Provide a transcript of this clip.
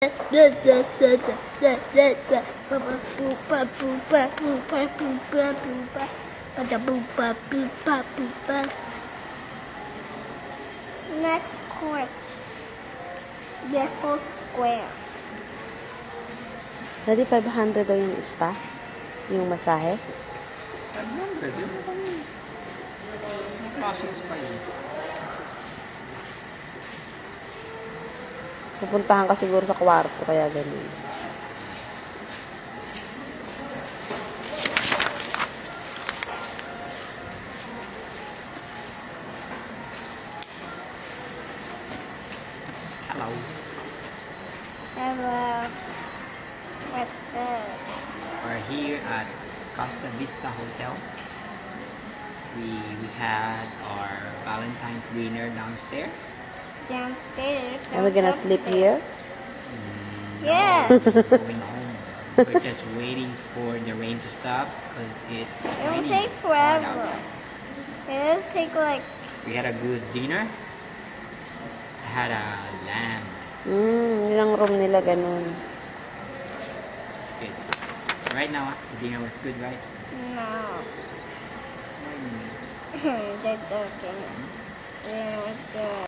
Next course, Gecko Square. Daddy, 500 daw yung spa? Yung masahe? Pwede. Ang klaseng spa yun. Pupuntahan ka siguro sa kwarto, kaya ganun. Hello. Hello. What's that? We're here at Costa Vista Hotel. We had our Valentine's dinner downstairs. Downstairs. Are we gonna sleep here? Yeah. We're going home. We're just waiting for the rain to stop because it's It will raining take hard forever. outside. It'll take like We had a good dinner. I had a lamb. Yun ang room nila, ganun. It's good. Right now, the dinner was good, right? no. They're joking. Yeah, it's good.